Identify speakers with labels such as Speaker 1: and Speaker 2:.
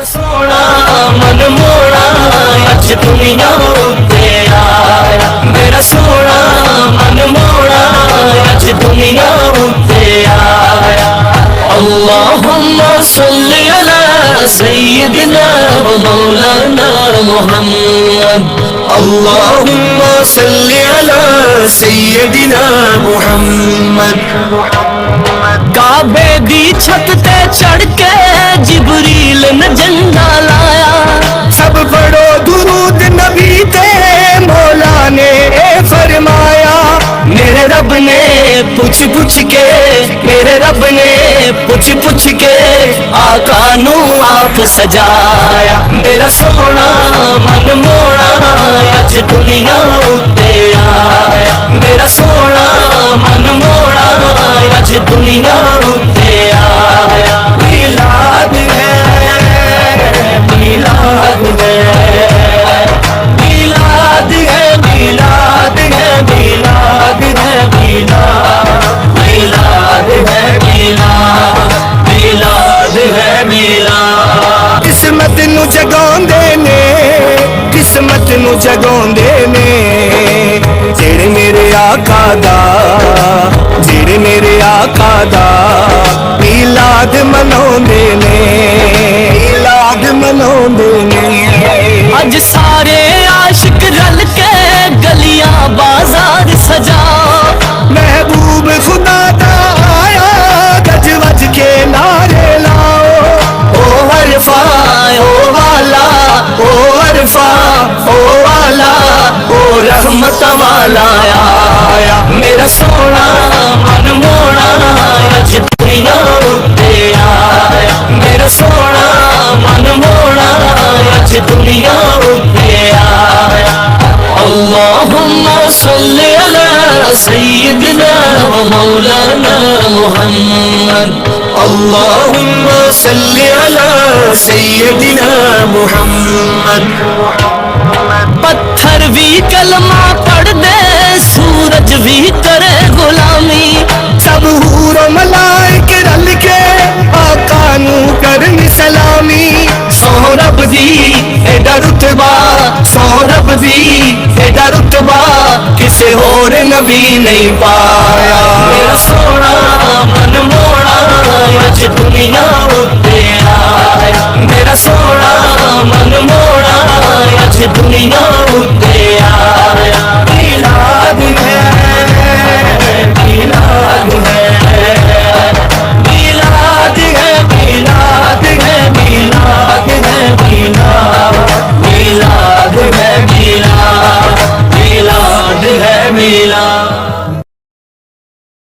Speaker 1: سونا من موڑا اج دنیا اتے آیا، میرا سونا من موڑا اج دنیا اتے آیا۔ اللہم صلی علی سیدنا و مولانا محمد، اللہم صلی علی سیدنا محمد۔ کعبے دی چھت تے چڑھ کے جبریل نے جھنڈا لایا، سب پڑھو درود نبی تے مولا نے فرمایا۔ میرے رب نے پوچھ پوچھ کے، میرے رب نے پوچھ پوچھ کے آقا نو آپ سجایا۔ میرا سونا من موڑا اج دنیا اتے آیا، میرا سونا من موڑا اج دنیا اتے آیا۔ میلاد ہے، میلاد ہے، میلاد ہے، میلاد ہے، میلاد ہے، میلاد ہے، میلاد، میلاد ہے، میلاد۔ قسمت نو جگاندے نے، قسمت نو جگاندے نے، جڑے میرے آقا دا، جڑے میرے آقا دا میلاد مناوندے نے، میلاد مناوندے نے۔ اج سارے عاشق رل کے گلیاں بازار سجا، محبوب خدا دا آیا گج وج کے نعرے لاؤ۔ او عرفہ او والا، او عرفہ او والا، او رحمت والا آیا۔ میرا سونا من موڑا اج دنیا اتے آیا، میرا سونا من موڑا اج دنیا اتے آیا۔ اللہم صلی علی سیدنا و مولانا محمد، اللہم صلی علی سیدنا محمد۔ پتھر بھی کلمہ پڑھ دے، سورج بھی کرے غلامی، سب حور و ملائک رل کے آقا نو کرن سلامی۔ سو رب دی ایڈا رتبہ، سو رب دی ایڈا رتبہ کسے اور نبی نہیں پایا۔ میرا سونا من موڑا اج دنیا اتے آیا، میرا سونا من موڑا اج دنیا اتے